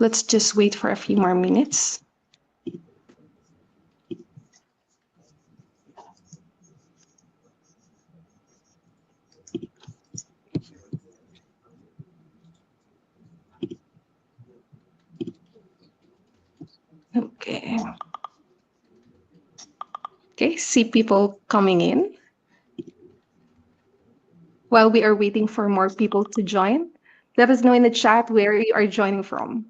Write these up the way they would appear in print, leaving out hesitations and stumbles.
Let's just wait for a few more minutes. Okay. Okay, see people coming in. While we are waiting for more people to join, let us know in the chat where you are joining from.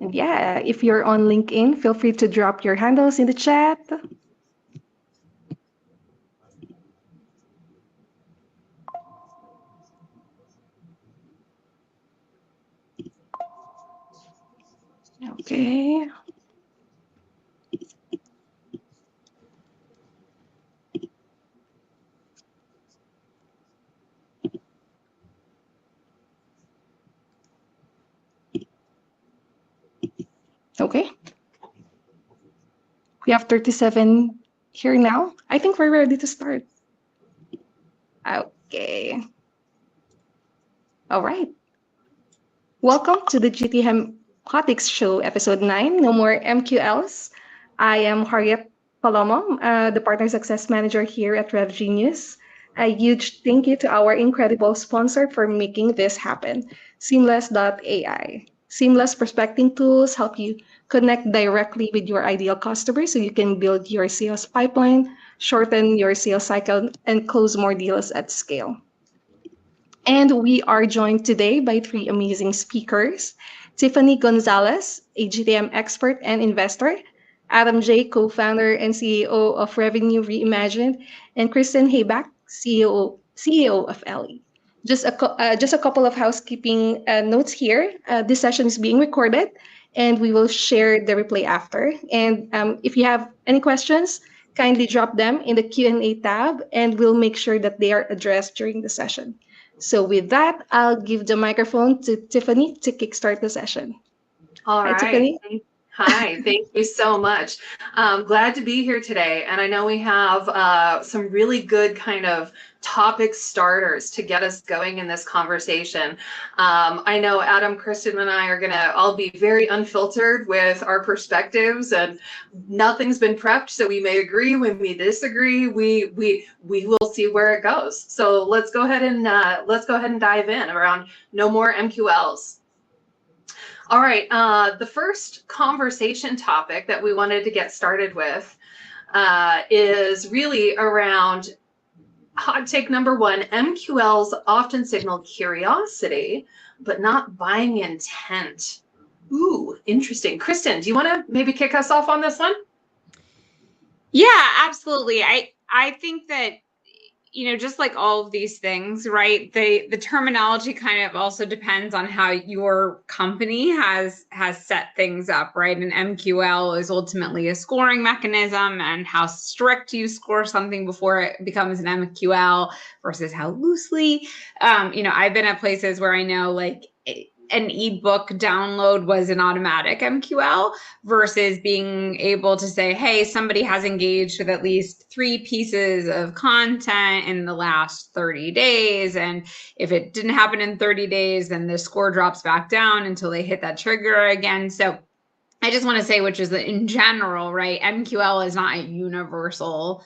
And yeah, if you're on LinkedIn, feel free to drop your handles in the chat. Okay. Okay. We have 37 here now. I think we're ready to start. Okay. All right. Welcome to the GTM Hotix Show, Episode 9, No More MQLs. I am Harriet Palomo, the Partner Success Manager here at RevGenius. A huge thank you to our incredible sponsor for making this happen, Seamless.ai. Seamless prospecting tools help you connect directly with your ideal customers so you can build your sales pipeline, shorten your sales cycle, and close more deals at scale. And we are joined today by three amazing speakers: Tiffany Gonzalez, a GTM expert and investor; Adam J., co founder and CEO of Revenue Reimagined; and Kristen Hayback, CEO of LE. Just a couple of housekeeping notes here. This session is being recorded, and we will share the replay after. And if you have any questions, kindly drop them in the Q&A tab, and we'll make sure that they are addressed during the session. So with that, I'll give the microphone to Tiffany to kickstart the session. All Hi, right. Tiffany. Hi, thank you so much. Glad to be here today. And I know we have some really good kind of topic starters to get us going in this conversation. I know Adam, Kristen, and I are gonna all be very unfiltered with our perspectives, and nothing's been prepped, so we may agree, we may disagree. We will see where it goes. So let's go ahead and dive in around no more MQLs. All right, the first conversation topic that we wanted to get started with is really around hot take number one: MQLs often signal curiosity, but not buying intent. Ooh, interesting. Kristen, do you want to maybe kick us off on this one? Yeah, absolutely. I think that, just like all of these things, right? The terminology kind of also depends on how your company has set things up, right? An MQL is ultimately a scoring mechanism, and how strict you score something before it becomes an MQL versus how loosely. I've been at places where I know like an ebook download was an automatic MQL versus being able to say, hey, somebody has engaged with at least 3 pieces of content in the last 30 days. And if it didn't happen in 30 days, then the score drops back down until they hit that trigger again. So I just want to say, which is that in general, right, MQL is not a universal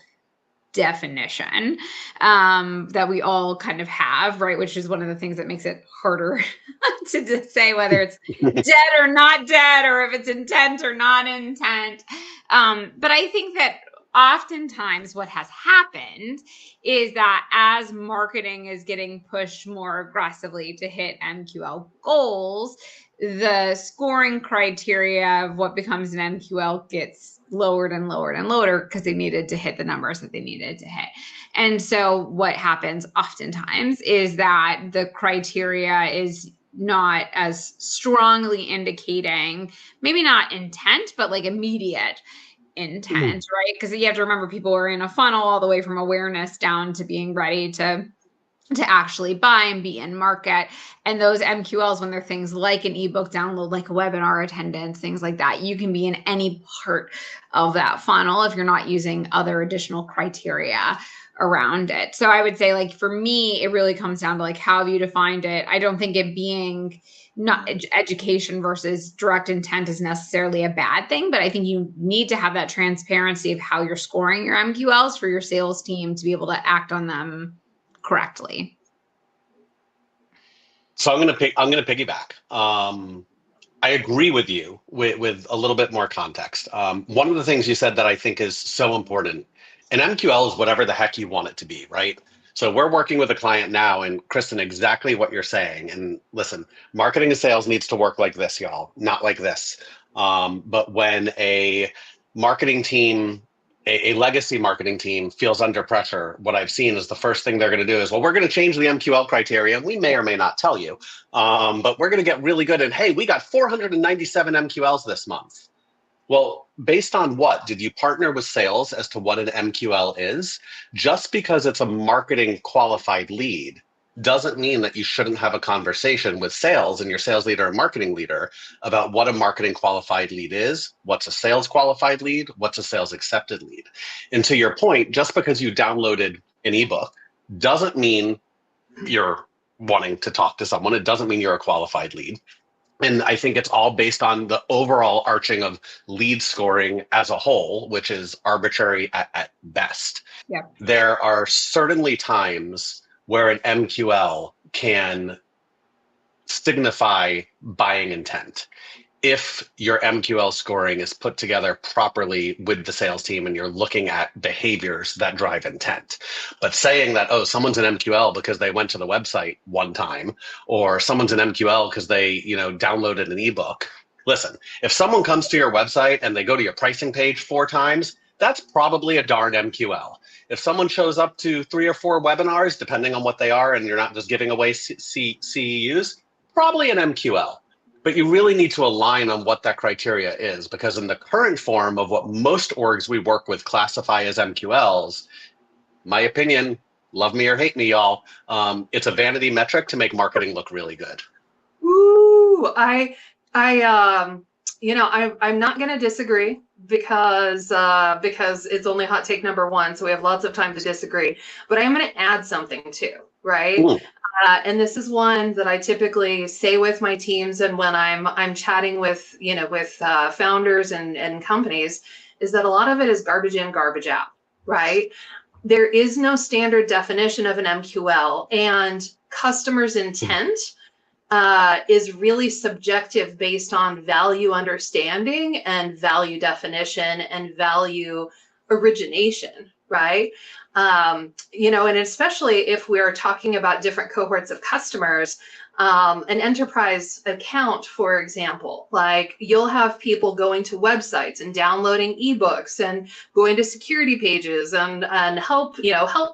definition that we all kind of have, right? Which is one of the things that makes it harder to say whether it's dead or not dead, or if it's intent or not intent. But I think that oftentimes what has happened is that as marketing is getting pushed more aggressively to hit MQL goals, the scoring criteria of what becomes an MQL gets lowered and lowered and lowered because they needed to hit the numbers that they needed to hit. And so what happens oftentimes is that the criteria is not as strongly indicating, maybe not intent, but like immediate intent, right? Because you have to remember, people are in a funnel all the way from awareness down to being ready to actually buy and be in market. And those MQLs, when they're things like an ebook download, like a webinar attendance, things like that, you can be in any part of that funnel if you're not using other additional criteria around it. So I would say, like, for me, it really comes down to like how have you defined it. I don't think it being not education versus direct intent is necessarily a bad thing, but I think you need to have that transparency of how you're scoring your MQLs for your sales team to be able to act on them correctly. So I'm going to piggyback. I agree with you with a little bit more context. One of the things you said that I think is so important, an MQL is whatever the heck you want it to be, right? So we're working with a client now, and Kristen, exactly what you're saying. And listen, marketing and sales needs to work like this, y'all, not like this. But when a marketing team, a legacy marketing team feels under pressure, what I've seen is the first thing they're going to do is, well, we're going to change the MQL criteria. We may or may not tell you, but we're going to get really good. And hey, we got 497 MQLs this month. Well, based on what? Did you partner with sales as to what an MQL is? Just because it's a marketing qualified lead doesn't mean that you shouldn't have a conversation with sales and your sales leader and marketing leader about what a marketing qualified lead is, what's a sales qualified lead, what's a sales accepted lead. And to your point, just because you downloaded an ebook doesn't mean you're wanting to talk to someone. It doesn't mean you're a qualified lead. And I think it's all based on the overall arching of lead scoring as a whole, which is arbitrary at best. Yeah. There are certainly times where an MQL can signify buying intent. If your MQL scoring is put together properly with the sales team and you're looking at behaviors that drive intent. But saying that, oh, someone's an MQL because they went to the website one time, or someone's an MQL because they, downloaded an ebook. Listen, if someone comes to your website and they go to your pricing page 4 times, that's probably a darn MQL. If someone shows up to 3 or 4 webinars, depending on what they are, and you're not just giving away CEUs, probably an MQL. But you really need to align on what that criteria is, because in the current form of what most orgs we work with classify as MQLs, my opinion, love me or hate me, y'all, it's a vanity metric to make marketing look really good. Ooh, I'm not going to disagree because it's only hot take number 1, so we have lots of time to disagree. But I'm going to add something too, right? Ooh. And this is one that I typically say with my teams, and when I'm chatting with founders and companies, is that a lot of it is garbage in, garbage out, right? There is no standard definition of an MQL, and customers' intent is really subjective based on value understanding and value definition and value origination, right? And especially if we're talking about different cohorts of customers, an enterprise account, for example, like you'll have people going to websites and downloading ebooks and going to security pages and help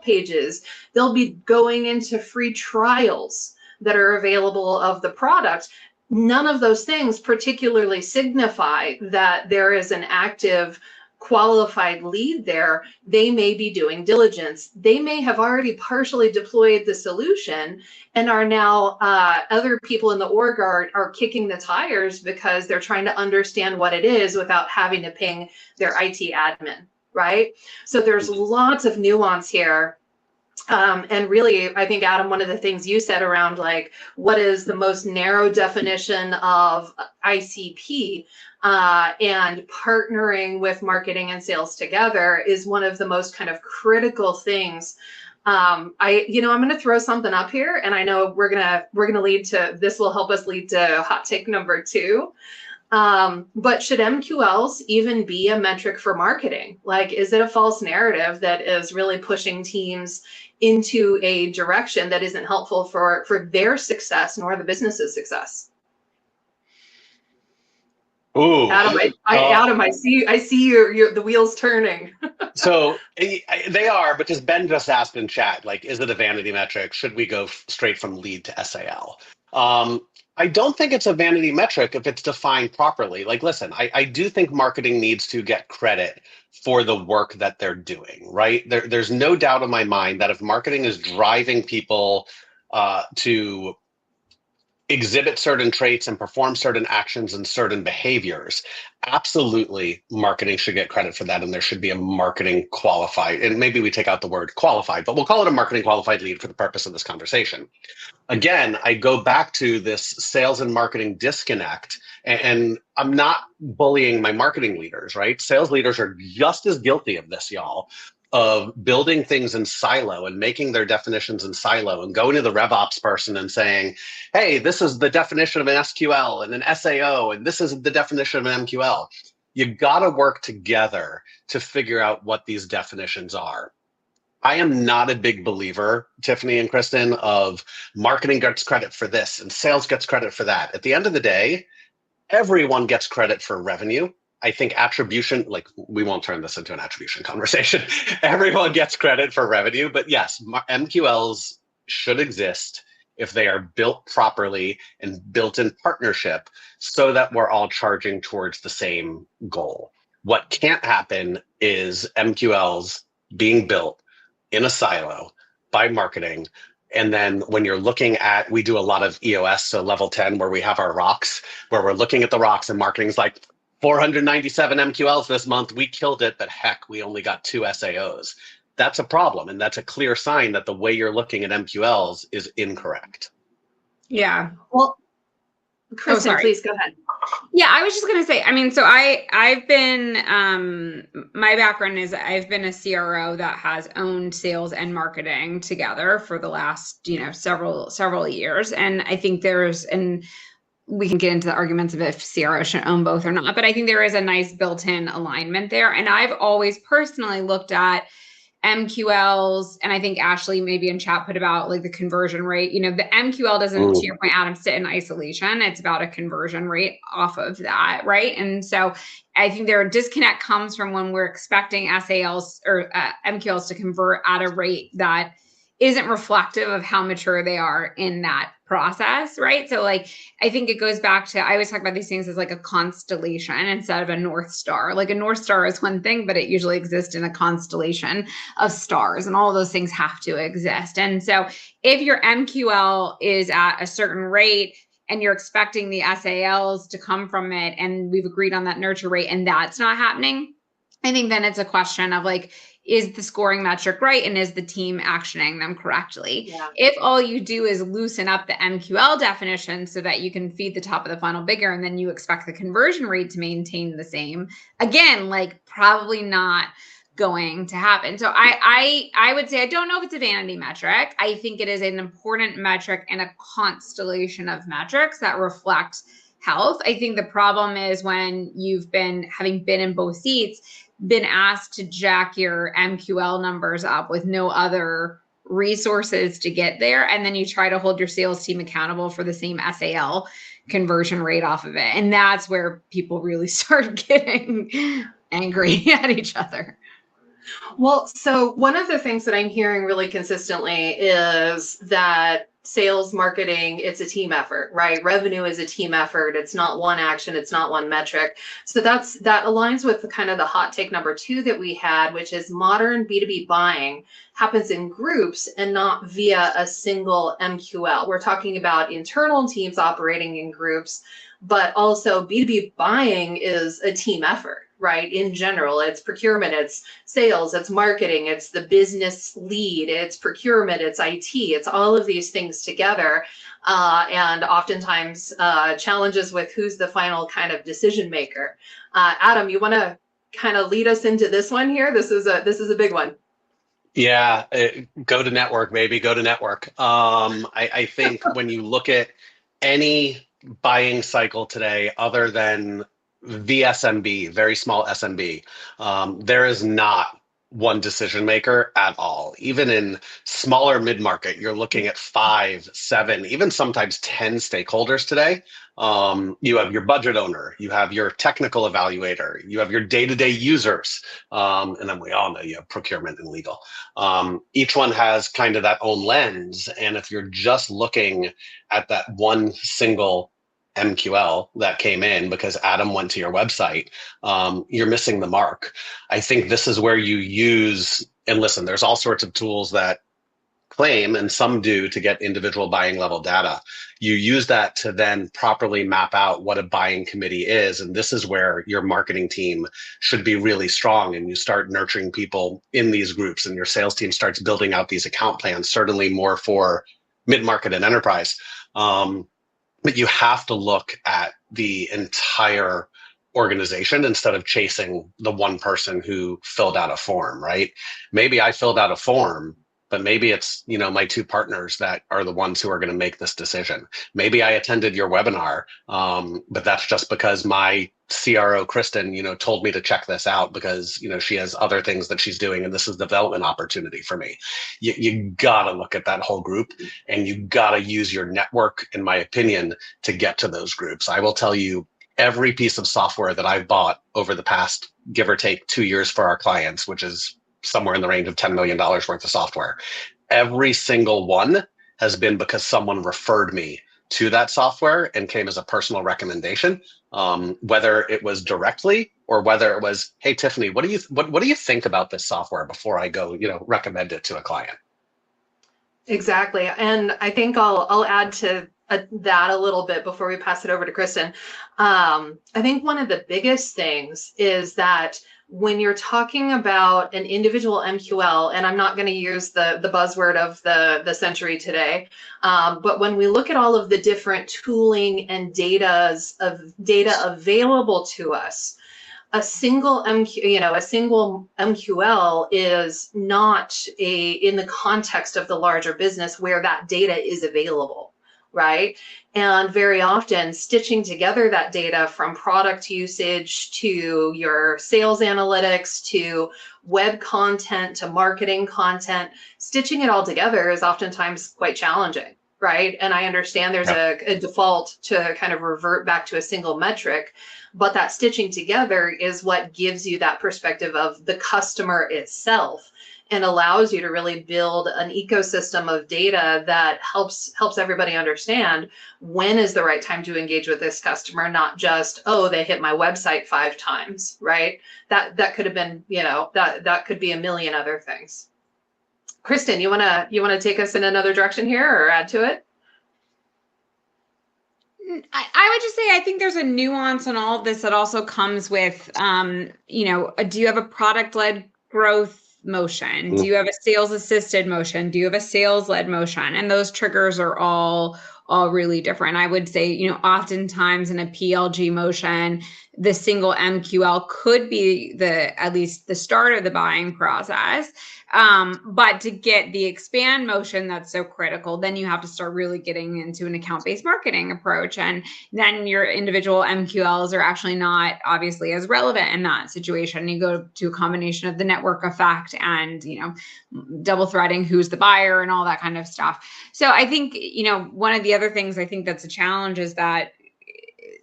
pages. They'll be going into free trials that are available of the product. None of those things particularly signify that there is an active qualified lead there. They may be doing diligence. They may have already partially deployed the solution and are now other people in the org are kicking the tires because they're trying to understand what it is without having to ping their IT admin, right? So there's lots of nuance here. And really, I think, Adam, one of the things you said around like, what is the most narrow definition of ICP and partnering with marketing and sales together is one of the most kind of critical things. I'm going to throw something up here, and I know we're gonna lead to this will help us lead to hot take number 2. But should MQLs even be a metric for marketing? Like, is it a false narrative that is really pushing teams into a direction that isn't helpful for their success nor the business's success? Ooh, Adam, I see your the wheels turning. So they are, because Ben just asked in chat, like, is it a vanity metric? Should we go straight from lead to SAL? I don't think it's a vanity metric if it's defined properly. Like, listen, I do think marketing needs to get credit for the work that they're doing, right? There's no doubt in my mind that if marketing is driving people to exhibit certain traits and perform certain actions and certain behaviors, absolutely marketing should get credit for that. And there should be a marketing qualified, and maybe we take out the word qualified, but we'll call it a marketing qualified lead for the purpose of this conversation. Again, I go back to this sales and marketing disconnect, and I'm not bullying my marketing leaders, right? Sales leaders are just as guilty of this, y'all, of building things in silo and making their definitions in silo and going to the RevOps person and saying, hey, this is the definition of an SQL and an SAO, and this is the definition of an MQL. You got to work together to figure out what these definitions are. I am not a big believer, Tiffany and Kristen, of marketing gets credit for this and sales gets credit for that. At the end of the day, everyone gets credit for revenue. I think attribution, like we won't turn this into an attribution conversation. Everyone gets credit for revenue, but yes, MQLs should exist if they are built properly and built in partnership so that we're all charging towards the same goal. What can't happen is MQLs being built in a silo by marketing. And then when you're looking at, we do a lot of EOS, so level 10, where we have our rocks, where we're looking at the rocks and marketing's like, 497 MQLs this month, we killed it, but heck, we only got 2 SAOs. That's a problem, and that's a clear sign that the way you're looking at MQLs is incorrect. Yeah. Well, Kristen, please go ahead. Yeah, I was just going to say, I mean, so I've been, my background is I've been a CRO that has owned sales and marketing together for the last, several years. And I think and we can get into the arguments of if CRO should own both or not, but I think there is a nice built-in alignment there. And I've always personally looked at MQLs, and I think Ashley maybe in chat put about like the conversion rate. The MQL doesn't, to your point, Adam, sit in isolation. It's about a conversion rate off of that, right? And so I think their disconnect comes from when we're expecting SALs or MQLs to convert at a rate that isn't reflective of how mature they are in that process, right? So like, I think it goes back to, I always talk about these things as like a constellation instead of a North Star. Like a North Star is one thing, but it usually exists in a constellation of stars, and all of those things have to exist. And so if your MQL is at a certain rate and you're expecting the SALs to come from it, and we've agreed on that nurture rate, and that's not happening, I think then it's a question of like, is the scoring metric right? And is the team actioning them correctly? Yeah. If all you do is loosen up the MQL definition so that you can feed the top of the funnel bigger, and then you expect the conversion rate to maintain the same, again, like probably not going to happen. So I would say, I don't know if it's a vanity metric. I think it is an important metric in a constellation of metrics that reflect health. I think the problem is when you've been, having been in both seats, been asked to jack your MQL numbers up with no other resources to get there. And then you try to hold your sales team accountable for the same SAL conversion rate off of it. And that's where people really start getting angry at each other. Well, so one of the things that I'm hearing really consistently is that sales, marketing, it's a team effort, right? Revenue is a team effort. It's not one action. It's not one metric. So that aligns with kind of the hot take number 2 that we had, which is modern B2B buying happens in groups and not via a single MQL. We're talking about internal teams operating in groups, but also B2B buying is a team effort. Right? In general, it's procurement, it's sales, it's marketing, it's the business lead, it's procurement, it's IT, it's all of these things together. And oftentimes challenges with who's the final kind of decision maker. Adam, you want to kind of lead us into this one here? This is a big one. Yeah, go to network, baby, go to network. I think when you look at any buying cycle today, other than VSMB, very small SMB, there is not one decision maker at all. Even in smaller mid-market, you're looking at 5, 7, even sometimes 10 stakeholders today. You have your budget owner, you have your technical evaluator, you have your day-to-day users, and then we all know you have procurement and legal. Each one has kind of that own lens. And if you're just looking at that one single MQL that came in because Adam went to your website, you're missing the mark. I think this is where you use, and listen, there's all sorts of tools that claim, and some do, to get individual buying level data. You use that to then properly map out what a buying committee is. And this is where your marketing team should be really strong. And you start nurturing people in these groups, and your sales team starts building out these account plans, certainly more for mid-market and enterprise. But you have to look at the entire organization instead of chasing the one person who filled out a form, right? Maybe I filled out a form, but maybe it's, my two partners that are the ones who are going to make this decision. Maybe I attended your webinar, but that's just because my CRO, Kristen, told me to check this out because, she has other things that she's doing, and this is development opportunity for me. You gotta look at that whole group, and you gotta use your network, in my opinion, to get to those groups. I will tell you, every piece of software that I've bought over the past, give or take, 2 years for our clients, which is somewhere in the range of $10 million worth of software, every single one has been because someone referred me to that software and came as a personal recommendation, whether it was directly or whether it was, hey, Tiffany, what do you think about this software before I go, recommend it to a client? Exactly. And I think I'll add to that a little bit before we pass it over to Kristen. I think one of the biggest things is that when you're talking about an individual MQL, and I'm not going to use the buzzword of the century today, but when we look at all of the different tooling and data available to us, a single MQL is not in the context of the larger business where that data is available, right? And very often stitching together that data from product usage to your sales analytics to web content to marketing content, stitching it all together is oftentimes quite challenging, right? And I understand there's a default to kind of revert back to a single metric, but that stitching together is what gives you that perspective of the customer itself and allows you to really build an ecosystem of data that helps everybody understand when is the right time to engage with this customer, not just, oh, they hit my website 5 times, right? That could have been, that could be a million other things. Kristen, you wanna take us in another direction here or add to it? I would just say I think there's a nuance in all of this that also comes with, do you have a product-led growth motion? Do you have a sales-assisted motion? Do you have a sales-led motion? And those triggers are all really different. I would say, oftentimes in a PLG motion, the single MQL could be at least the start of the buying process. But to get the expand motion that's so critical, then you have to start really getting into an account-based marketing approach. And then your individual MQLs are actually not obviously as relevant in that situation. You go to a combination of the network effect and, double threading who's the buyer and all that kind of stuff. So I think, one of the other things I think that's a challenge is that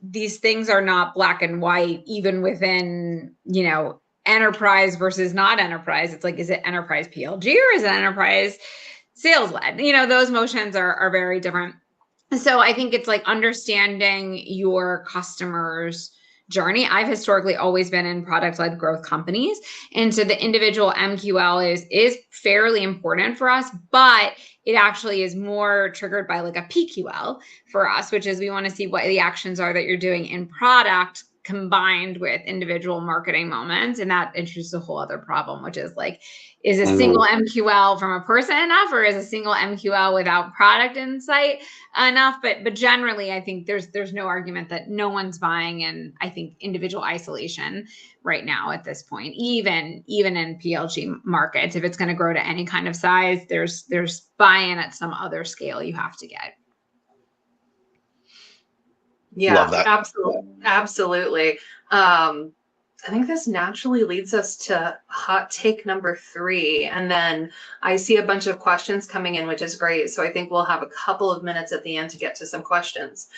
these things are not black and white, even within, enterprise versus not enterprise. It's like, is it enterprise PLG or is it enterprise sales led? Those motions are very different. So I think it's like understanding your customers' journey. I've historically always been in product-led growth companies. And so the individual MQL is fairly important for us, but it actually is more triggered by like a PQL for us, which is we want to see what the actions are that you're doing in product combined with individual marketing moments. And that introduces a whole other problem, which is like, is a single MQL from a person enough, or is a single MQL without product insight enough? But generally, I think there's no argument that no one's buying in, I think, individual isolation right now at this point, even in PLG markets. If it's going to grow to any kind of size, there's buy-in at some other scale you have to get. Yeah, Love that. Absolutely. I think this naturally leads us to hot take number 3. And then I see a bunch of questions coming in, which is great. So I think we'll have a couple of minutes at the end to get to some questions.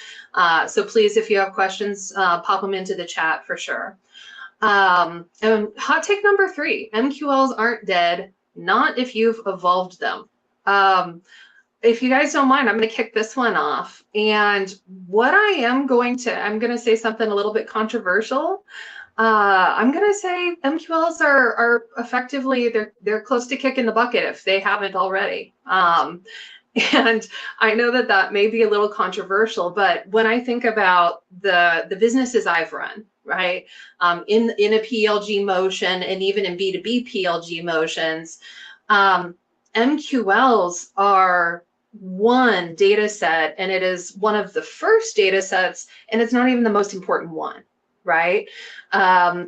So please, if you have questions, pop them into the chat for sure. And hot take number 3, MQLs aren't dead, not if you've evolved them. If you guys don't mind, I'm going to kick this one off. And what I'm going to say something a little bit controversial. I'm gonna say MQLs are effectively they're close to kicking the bucket if they haven't already. And I know that that may be a little controversial, but when I think about the businesses I've run, right, in a PLG motion and even in B2B PLG motions, MQLs are one data set, and it is one of the first data sets, and it's not even the most important one, right?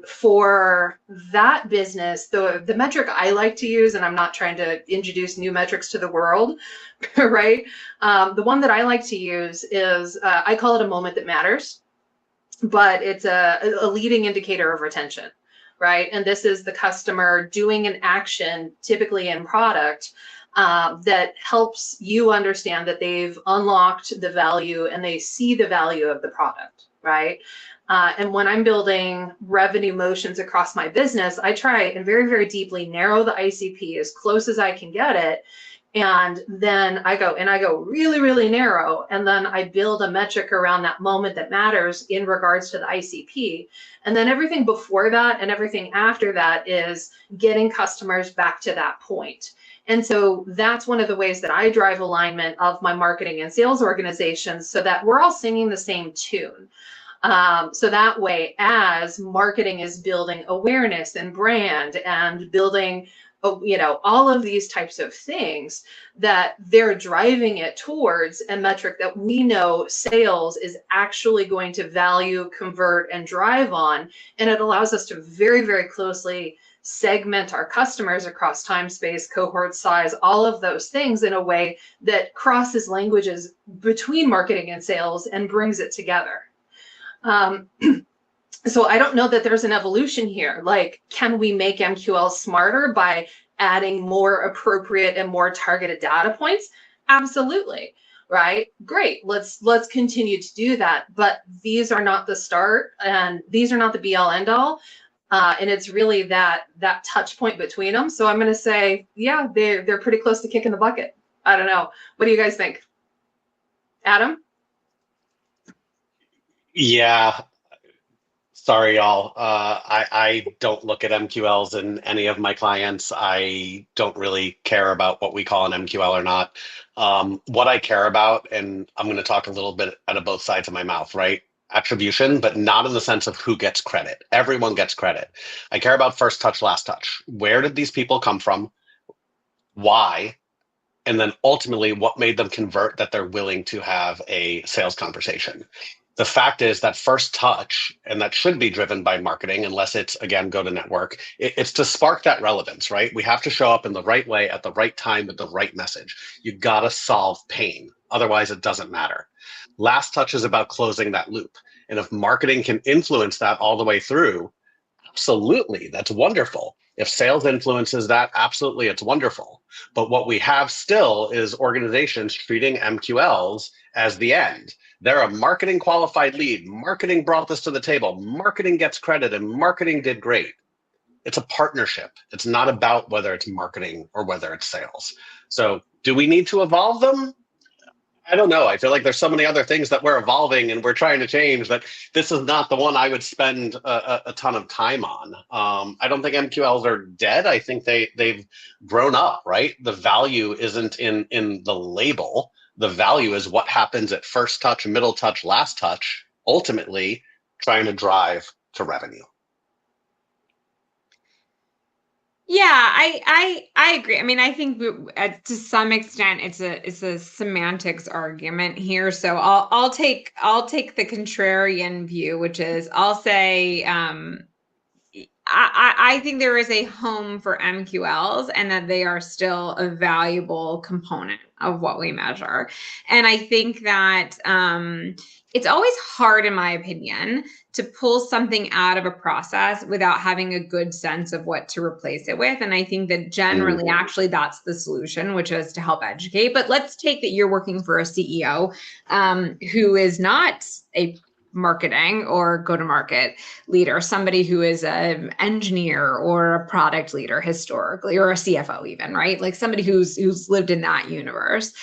For that business, the metric I like to use, and I'm not trying to introduce new metrics to the world, right? The one that I like to use is, I call it a moment that matters, but it's a leading indicator of retention, right? And this is the customer doing an action, typically in product, that helps you understand that they've unlocked the value and they see the value of the product, right? And when I'm building revenue motions across my business, I try and very, very deeply narrow the ICP as close as I can get it. And then I go really, really narrow. And then I build a metric around that moment that matters in regards to the ICP. And then everything before that and everything after that is getting customers back to that point. And so that's one of the ways that I drive alignment of my marketing and sales organizations so that we're all singing the same tune. So that way, as marketing is building awareness and brand and building, all of these types of things, that they're driving it towards a metric that we know sales is actually going to value, convert, and drive on. And it allows us to very, very closely segment our customers across time, space, cohort size, all of those things in a way that crosses languages between marketing and sales and brings it together. So I don't know that there's an evolution here. Like, can we make MQL smarter by adding more appropriate and more targeted data points? Absolutely, right? Great. Let's continue to do that. But these are not the start, and these are not the be all end all. And it's really that touch point between them. So I'm going to say, yeah, they're pretty close to kicking the bucket. I don't know. What do you guys think? Adam? Yeah, sorry, y'all. I don't look at MQLs in any of my clients. I don't really care about what we call an MQL or not. What I care about, and I'm going to talk a little bit out of both sides of my mouth, right? Attribution, but not in the sense of who gets credit. Everyone gets credit. I care about first touch, last touch. Where did these people come from? Why? And then ultimately, what made them convert that they're willing to have a sales conversation? The fact is that first touch, and that should be driven by marketing, unless it's, again, go to network, it's to spark that relevance, right? We have to show up in the right way at the right time with the right message. You got to solve pain. Otherwise, it doesn't matter. Last touch is about closing that loop. And if marketing can influence that all the way through, absolutely, that's wonderful. If sales influences that, absolutely, it's wonderful. But what we have still is organizations treating MQLs as the end. They're a marketing qualified lead. Marketing brought this to the table. Marketing gets credit, and marketing did great. It's a partnership. It's not about whether it's marketing or whether it's sales. So do we need to evolve them? I don't know. I feel like there's so many other things that we're evolving and we're trying to change that this is not the one I would spend a ton of time on. I don't think MQLs are dead. I think they've grown up, right? The value isn't in the label. The value is what happens at first touch, middle touch, last touch, ultimately trying to drive to revenue. Yeah, I agree. I mean, I think to some extent it's a semantics argument here. So I'll take the contrarian view, which is I'll say I think there is a home for MQLs and that they are still a valuable component of what we measure. And I think that it's always hard, in my opinion, to pull something out of a process without having a good sense of what to replace it with. And I think that generally, actually, that's the solution, which is to help educate. But let's take that you're working for a CEO who is not a marketing or go-to-market leader, somebody who is an engineer or a product leader historically, or a CFO even, right? Like somebody who's lived in that universe.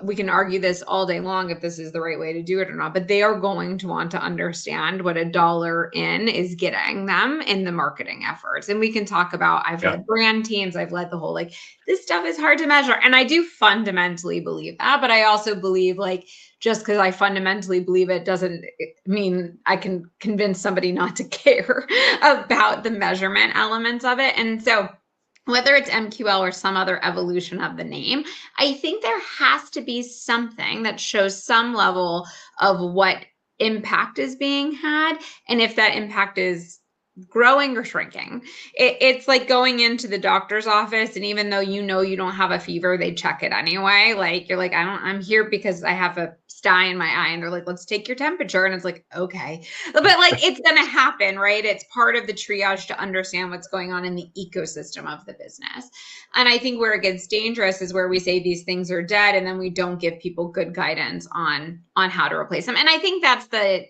we can argue this all day long if this is the right way to do it or not, but they are going to want to understand what $1 in is getting them in the marketing efforts. And we can talk about, I've led brand teams, I've led the whole, like, this stuff is hard to measure. And I do fundamentally believe that, but I also believe, like, just because I fundamentally believe it doesn't mean I can convince somebody not to care about the measurement elements of it. And so whether it's MQL or some other evolution of the name, I think there has to be something that shows some level of what impact is being had. And if that impact is growing or shrinking, it's like going into the doctor's office, and even though you don't have a fever, they check it anyway. Like, you're like, I'm here because I have a sty in my eye, and they're like, let's take your temperature, and it's like, okay, but like, it's gonna happen, right? It's part of the triage to understand what's going on in the ecosystem of the business. And I think where it gets dangerous is where we say these things are dead, and then we don't give people good guidance on how to replace them. And I think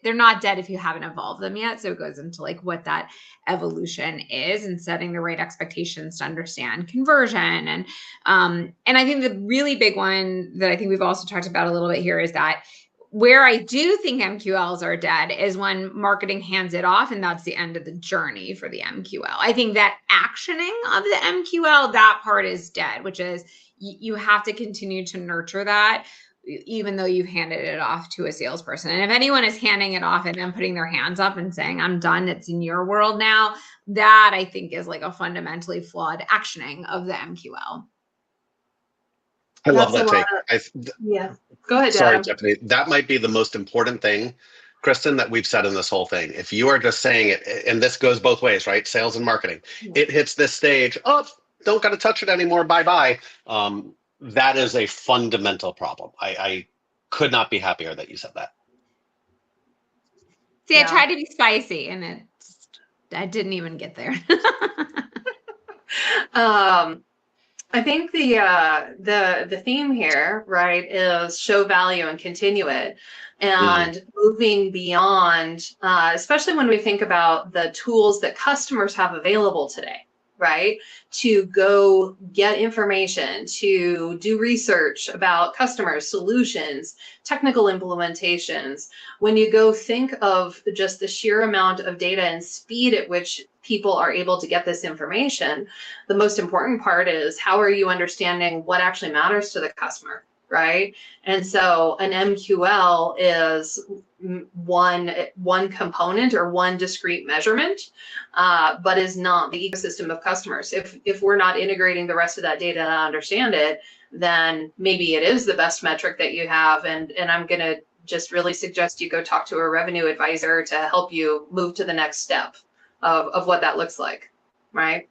they're not dead if you haven't evolved them yet. So it goes into, like, what that evolution is, and setting the right expectations to understand conversion. And I think the really big one that I think we've also talked about a little bit here is that where I do think MQLs are dead is when marketing hands it off, and that's the end of the journey for the MQL. I think that actioning of the MQL, that part is dead, which is you have to continue to nurture that, even though you've handed it off to a salesperson. And if anyone is handing it off and then putting their hands up and saying, I'm done, it's in your world now, that I think is like a fundamentally flawed actioning of the MQL. I love that take. Yeah. Go ahead, Sorry, Adam. Tiffany. That might be the most important thing, Kristen, that we've said in this whole thing. If you are just saying it, and this goes both ways, right? Sales and marketing. It hits this stage, oh, don't got to touch it anymore, bye-bye. That is a fundamental problem. I could not be happier that you said that. See, I tried to be spicy, and I didn't even get there. I think the theme here, right, is show value and continue it, and moving beyond, especially when we think about the tools that customers have available today, right, to go get information, to do research about customers, solutions, technical implementations. When you go think of just the sheer amount of data and speed at which people are able to get this information, the most important part is, how are you understanding what actually matters to the customer, right? And so an MQL is one component or one discrete measurement, but is not the ecosystem of customers. If we're not integrating the rest of that data to understand it, then maybe it is the best metric that you have. And I'm going to just really suggest you go talk to a revenue advisor to help you move to the next step of what that looks like, right?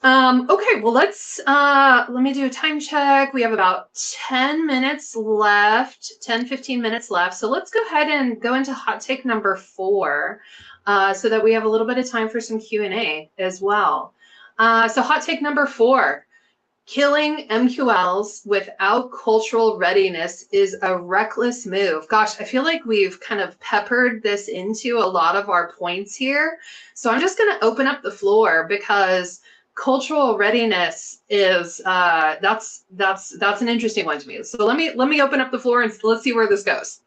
Okay, well, let me do a time check. We have about 10 minutes left, 10, 15 minutes left. So let's go ahead and go into hot take number 4, so that we have a little bit of time for some Q&A as well. So hot take number 4, killing MQLs without cultural readiness is a reckless move. Gosh, I feel like we've kind of peppered this into a lot of our points here. So I'm just going to open up the floor, because cultural readiness is that's an interesting one to me. So let me open up the floor and let's see where this goes.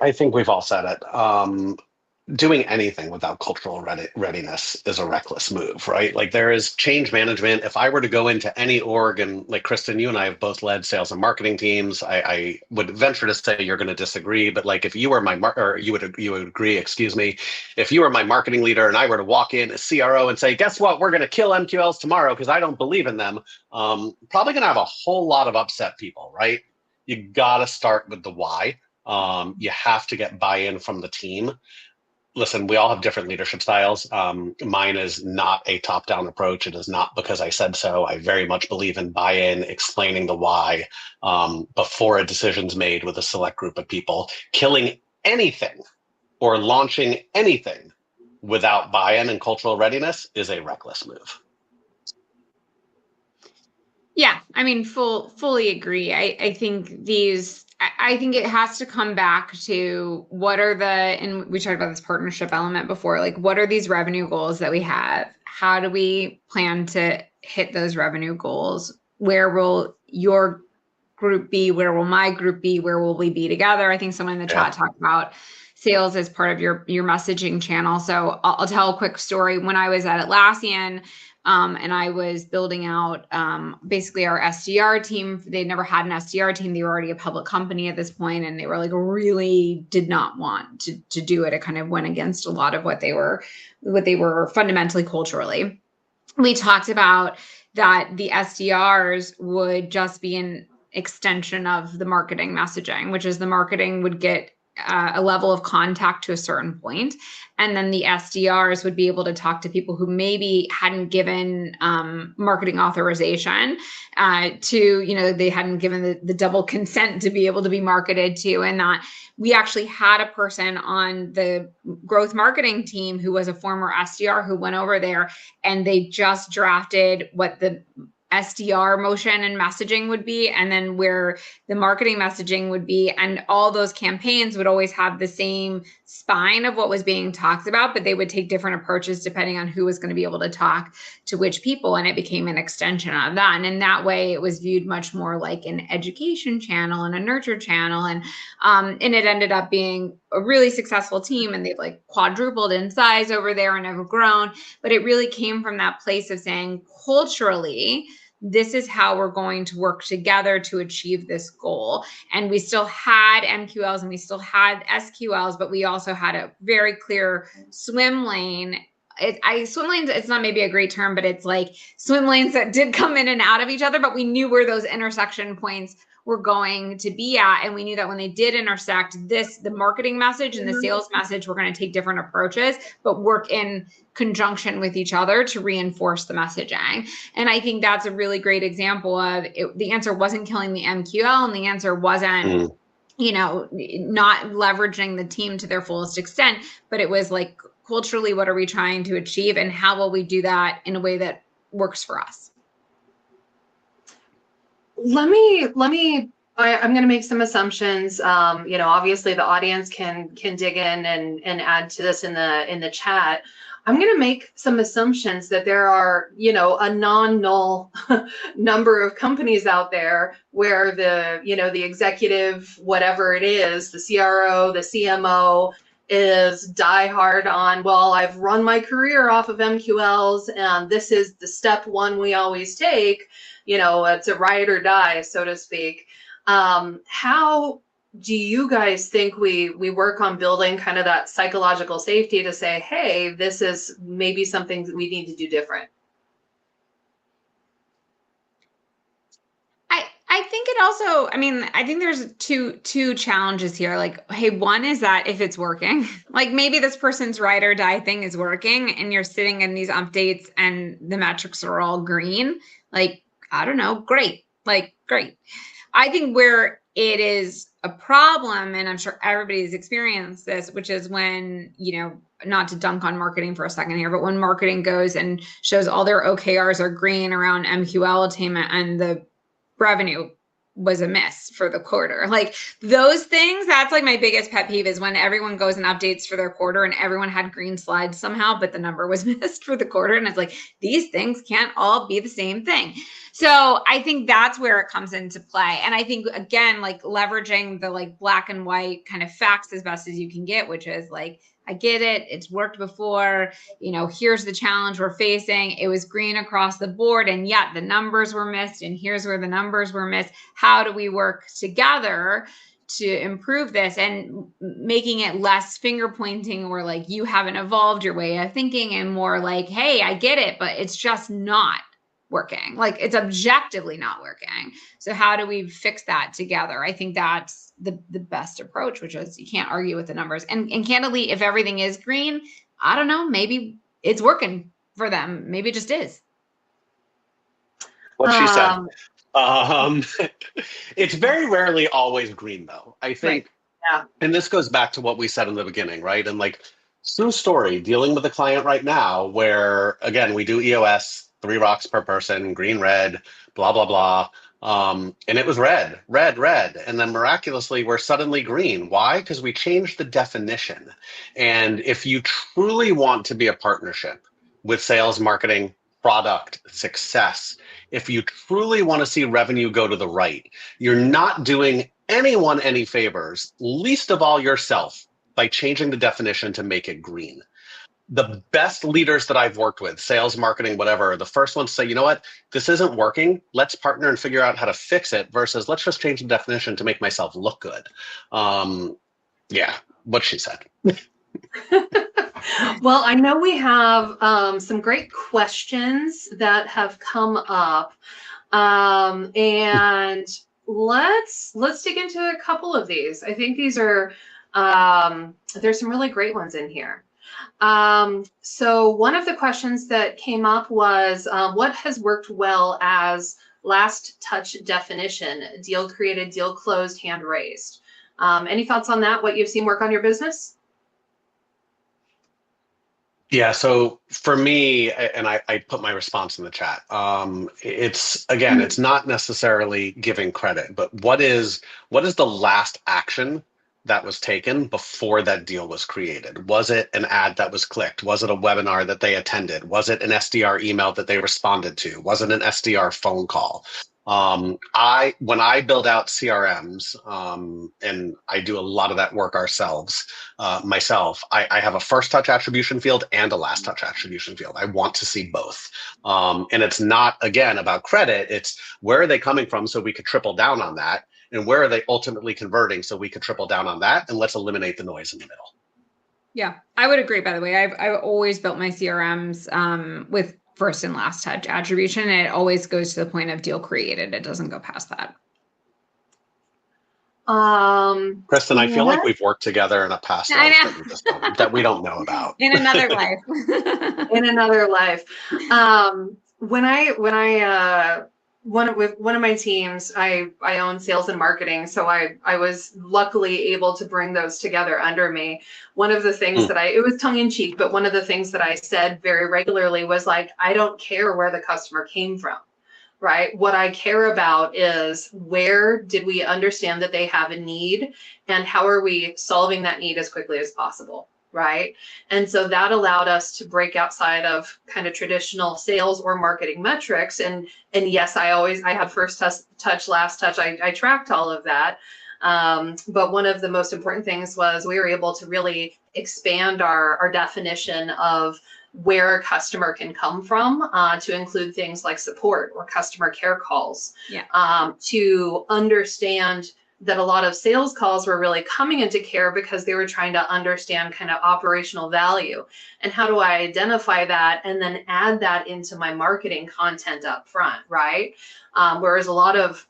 I think we've all said it. Doing anything without cultural readiness is a reckless move, right? Like, there is change management. If I were to go into any org, and like Kristen, you and I have both led sales and marketing teams, I would venture to say you're going to disagree, but like, if you were you would agree, excuse me, if you were my marketing leader and I were to walk in as CRO and say, guess what, we're going to kill MQLs tomorrow because I don't believe in them, probably going to have a whole lot of upset people, right? You got to start with the why. You have to get buy-in from the team. Listen, we all have different leadership styles. Mine is not a top-down approach. It is not because I said so. I very much believe in buy-in, explaining the why before a decision's made with a select group of people. Killing anything or launching anything without buy-in and cultural readiness is a reckless move. Yeah, I mean, fully agree. I think I think it has to come back to what are and we talked about this partnership element before, like, what are these revenue goals that we have? how do we plan to hit those revenue goals? Where will your group be? Where will my group be? Where will we be together? I think someone in the chat talked about sales as part of your messaging channel. So I'll tell a quick story. When I was at Atlassian, and I was building out basically our SDR team. They'd never had an SDR team. They were already a public company at this point, and they were like really did not want to do it. It kind of went against a lot of what they were fundamentally culturally. We talked about that the SDRs would just be an extension of the marketing messaging, which is the marketing would get a level of contact to a certain point, and then the SDRs would be able to talk to people who maybe hadn't given marketing authorization to, they hadn't given the double consent to be able to be marketed to. And that we actually had a person on the growth marketing team who was a former SDR who went over there, and they just drafted what the SDR motion and messaging would be, and then where the marketing messaging would be. And all those campaigns would always have the same spine of what was being talked about, but they would take different approaches depending on who was going to be able to talk to which people. And it became an extension of that. And in that way, it was viewed much more like an education channel and a nurture channel. And it ended up being a really successful team, and they've like quadrupled in size over there and have grown. But it really came from that place of saying culturally, this is how we're going to work together to achieve this goal. And we still had MQLs and we still had SQLs, but we also had a very clear swim lane. Swim lanes, it's not maybe a great term, but it's like swim lanes that did come in and out of each other, but we knew where those intersection points were going to be at. And we knew that when they did intersect, the marketing message and the sales message were going to take different approaches, but work in conjunction with each other to reinforce the messaging. And I think that's a really great example of it. The answer wasn't killing the MQL, and the answer wasn't, not leveraging the team to their fullest extent, but it was like, culturally, what are we trying to achieve, and how will we do that in a way that works for us? I'm going to make some assumptions. Obviously the audience can dig in and add to this in the chat. I'm going to make some assumptions that there are, a non-null number of companies out there where the executive, whatever it is, the CRO, the CMO is diehard on, well, I've run my career off of MQLs, and this is the step one we always take. It's a ride or die, so to speak. How do you guys think we work on building kind of that psychological safety to say, hey, this is maybe something that we need to do different? I think it also, I think there's two challenges here. Like, hey, one is that if it's working, like maybe this person's ride or die thing is working, and you're sitting in these updates and the metrics are all green, like, I don't know, great. I think where it is a problem, and I'm sure everybody's experienced this, which is when, not to dunk on marketing for a second here, but when marketing goes and shows all their OKRs are green around MQL attainment and the revenue was a miss for the quarter. Like those things, that's like my biggest pet peeve, is when everyone goes and updates for their quarter and everyone had green slides somehow, but the number was missed for the quarter. And it's like, these things can't all be the same thing. So I think that's where it comes into play. And I think, again, like leveraging the like black and white kind of facts as best as you can get, which is like, I get it. It's worked before. Here's the challenge we're facing. It was green across the board, and yet the numbers were missed. And here's where the numbers were missed. How do we work together to improve this, and making it less finger pointing or like you haven't evolved your way of thinking, and more like, hey, I get it, but it's just not working. Like it's objectively not working. So how do we fix that together? I think that's the best approach, which is you can't argue with the numbers. And candidly, if everything is green, I don't know, maybe it's working for them. Maybe it just is. What she said. It's very rarely always green, though. I think, yeah. And this goes back to what we said in the beginning, right? And like, true story, dealing with a client right now where, again, we do EOS, 3 rocks per person, green, red, blah, blah, blah. And it was red. And then miraculously, we're suddenly green. Why? Because we changed the definition. And if you truly want to be a partnership, with sales, marketing, product, success. If you truly want to see revenue go to the right, you're not doing anyone any favors, least of all yourself, by changing the definition to make it green. The best leaders that I've worked with, sales, marketing, whatever, are the first ones to say, you know what, this isn't working. Let's partner and figure out how to fix it versus let's just change the definition to make myself look good. Yeah, what she said. Well, I know we have some great questions that have come up, and let's dig into a couple of these. I think these are there's some really great ones in here. So one of the questions that came up was what has worked well as last touch definition? Deal created, deal closed, hand raised. Any thoughts on that? What you've seen work on your business? Yeah, so for me, and I put my response in the chat, it's again, it's not necessarily giving credit, but what is the last action that was taken before that deal was created? Was it an ad that was clicked? Was it a webinar that they attended? Was it an SDR email that they responded to? Was it an SDR phone call? When I build out CRMs, and I do a lot of that work myself, I have a first touch attribution field and a last touch attribution field. I want to see both. And it's not, again, about credit. It's where are they coming from so we could triple down on that, and where are they ultimately converting so we could triple down on that, and let's eliminate the noise in the middle. Yeah, I would agree, by the way. I've always built my CRMs with first and last touch attribution, and it always goes to the point of deal created. It doesn't go past that. Kristen, I feel like we've worked together in a past life that we don't know about. In another life. In another life. With one of my teams, I own sales and marketing, so I was luckily able to bring those together under me. One of the things that it was tongue in cheek, but one of the things that I said very regularly was like, I don't care where the customer came from, right? What I care about is where did we understand that they have a need, and how are we solving that need as quickly as possible, right? And so that allowed us to break outside of kind of traditional sales or marketing metrics. And yes, I had first touch, last touch. I tracked all of that. But one of the most important things was we were able to really expand our definition of where a customer can come from to include things like support or customer care calls, to understand that a lot of sales calls were really coming into care because they were trying to understand kind of operational value. And how do I identify that and then add that into my marketing content up front, right? Whereas a lot of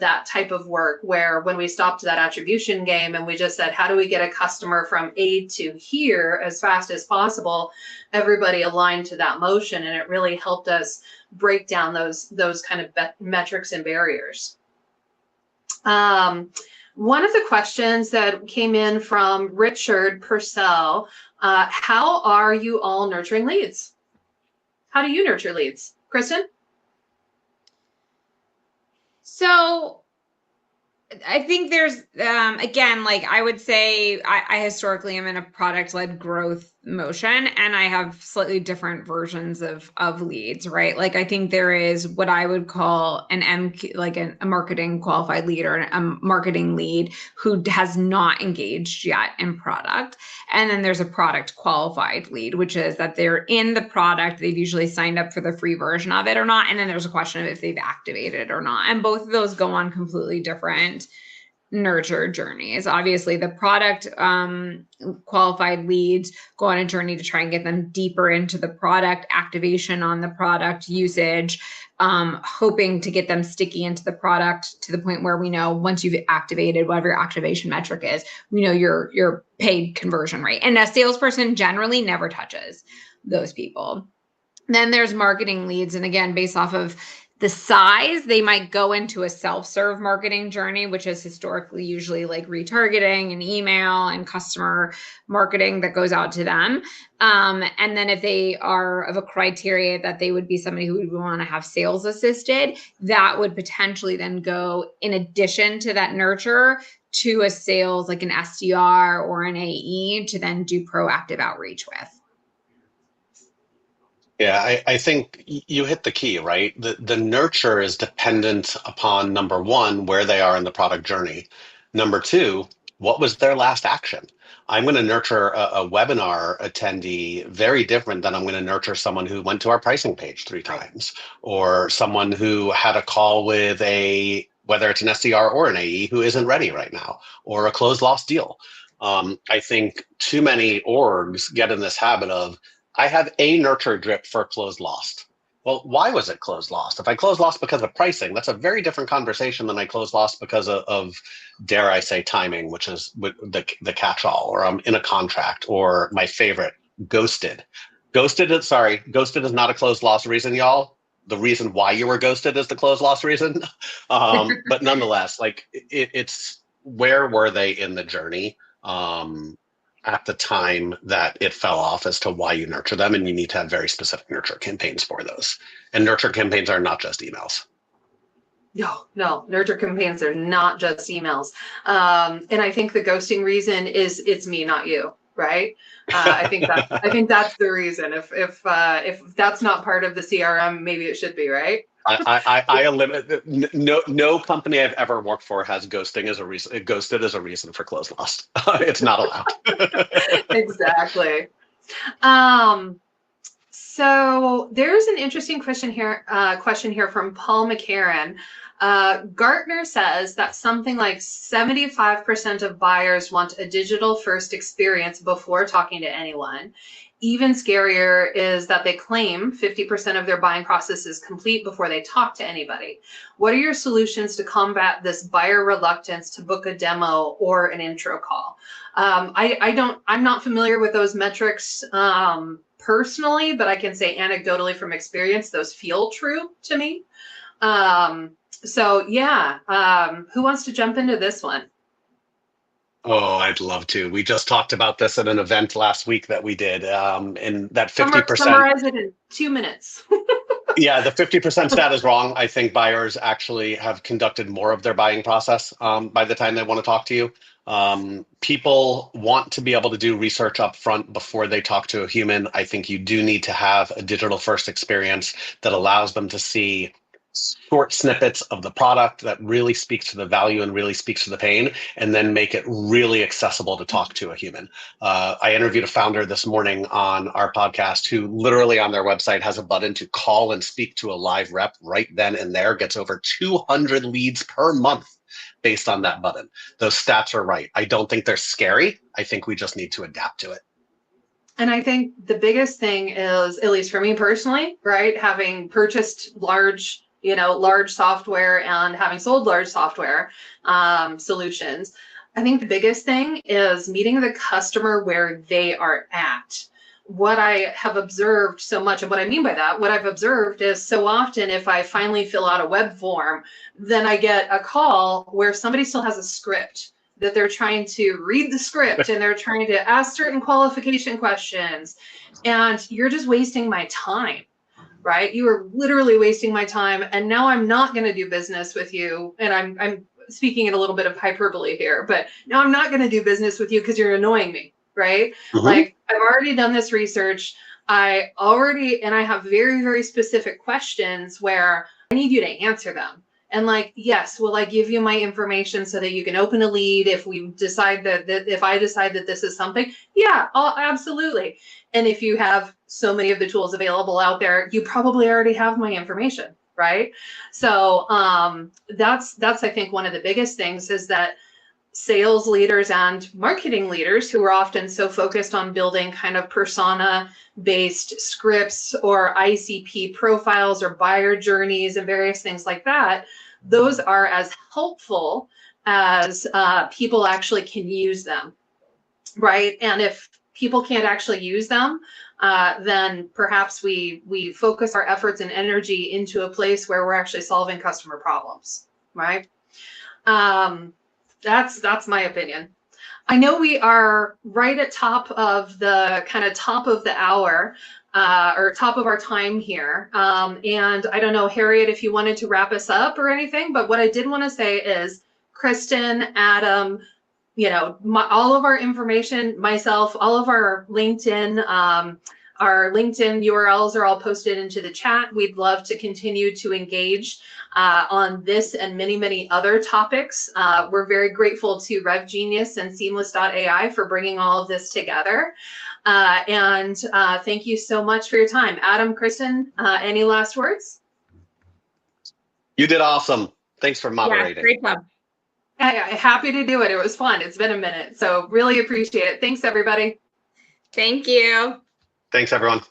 that type of work, where when we stopped that attribution game and we just said, how do we get a customer from A to here as fast as possible, everybody aligned to that motion, and it really helped us break down those kind of metrics and barriers. One of the questions that came in from Richard Purcell, how are you all nurturing leads? How do you nurture leads? Kristen? So I think there's, again, like I would say, I historically am in a product-led growth motion, and I have slightly different versions of leads, right? Like I think there is what I would call an MQ, like a marketing qualified lead or a marketing lead who has not engaged yet in product. And then there's a product qualified lead, which is that they're in the product, they've usually signed up for the free version of it or not. And then there's a question of if they've activated or not. And both of those go on completely different nurture journeys. Obviously, the product qualified leads go on a journey to try and get them deeper into the product, activation on the product, usage, hoping to get them sticky into the product to the point where we know once you've activated whatever your activation metric is, we know your paid conversion rate. And a salesperson generally never touches those people. Then there's marketing leads. And again, based off of the size, they might go into a self-serve marketing journey, which is historically usually like retargeting and email and customer marketing that goes out to them. And then if they are of a criteria that they would be somebody who would want to have sales assisted, that would potentially then go in addition to that nurture to a sales, like an SDR or an AE, to then do proactive outreach with. Yeah, I think you hit the key, right? The nurture is dependent upon number one, where they are in the product journey. Number two, what was their last action? I'm going to nurture a webinar attendee very different than I'm going to nurture someone who went to our pricing page 3 times, or someone who had a call with whether it's an SDR or an AE who isn't ready right now, or a closed lost deal. I think too many orgs get in this habit of, I have a nurture drip for closed lost. Well, why was it closed lost? If I closed lost because of pricing, that's a very different conversation than I closed lost because of dare I say, timing, which is the catch-all, or I'm in a contract, or my favorite, ghosted. Ghosted is not a closed loss reason, y'all. The reason why you were ghosted is the closed loss reason. But nonetheless, like it's where were they in the journey? At the time that it fell off as to why you nurture them, and you need to have very specific nurture campaigns for those. And nurture campaigns are not just emails. No, nurture campaigns are not just emails. And I think the ghosting reason is it's me, not you, right? I think that's the reason. If that's not part of the CRM, maybe it should be, right? I eliminate no company I've ever worked for has ghosted as a reason for close lost. It's not allowed. Exactly. So there's an interesting question here from Paul McCarran. Gartner says that something like 75% of buyers want a digital first experience before talking to anyone. Even scarier is that they claim 50% of their buying process is complete before they talk to anybody. What are your solutions to combat this buyer reluctance to book a demo or an intro call? I'm not familiar with those metrics personally, but I can say anecdotally from experience, those feel true to me. So yeah, who wants to jump into this one? Oh, I'd love to. We just talked about this at an event last week that we did, and that 50%. Summarize it in 2 minutes. Yeah, the 50% stat is wrong. I think buyers actually have conducted more of their buying process by the time they want to talk to you. People want to be able to do research up front before they talk to a human. I think you do need to have a digital first experience that allows them to see short snippets of the product that really speaks to the value and really speaks to the pain, and then make it really accessible to talk to a human. I interviewed a founder this morning on our podcast who literally on their website has a button to call and speak to a live rep right then and there, gets over 200 leads per month based on that button. Those stats are right. I don't think they're scary. I think we just need to adapt to it. And I think the biggest thing is, at least for me personally, right, having purchased large software and having sold large software solutions, I think the biggest thing is meeting the customer where they are at. What I have observed so much, and what I mean by that, what I've observed is so often if I finally fill out a web form, then I get a call where somebody still has a script that they're trying to read the script and they're trying to ask certain qualification questions, and you're just wasting my time. Right? You are literally wasting my time. And now I'm not going to do business with you. And I'm speaking in a little bit of hyperbole here, but now I'm not going to do business with you because you're annoying me. Right? Mm-hmm. Like, I've already done this research. I have very, very specific questions where I need you to answer them. And like, yes, will I give you my information so that you can open a lead if we decide that if I decide that this is something? Yeah, absolutely. And if you have so many of the tools available out there, you probably already have my information, right? So that's I think one of the biggest things is that sales leaders and marketing leaders who are often so focused on building kind of persona-based scripts or ICP profiles or buyer journeys and various things like that, those are as helpful as people actually can use them, right? And if people can't actually use them, then perhaps we focus our efforts and energy into a place where we're actually solving customer problems, right? That's my opinion. I know we are right at top of the hour, or top of our time here. And I don't know, Harriet, if you wanted to wrap us up or anything, but what I did want to say is, Kristen, Adam, all of our information, myself, all of our LinkedIn, Our LinkedIn URLs are all posted into the chat. We'd love to continue to engage on this and many, many other topics. We're very grateful to RevGenius and Seamless.ai for bringing all of this together. And thank you so much for your time. Adam, Kristen, any last words? You did awesome. Thanks for moderating. Yeah, great job. Happy to do it. It was fun. It's been a minute. So really appreciate it. Thanks, everybody. Thank you. Thanks, everyone.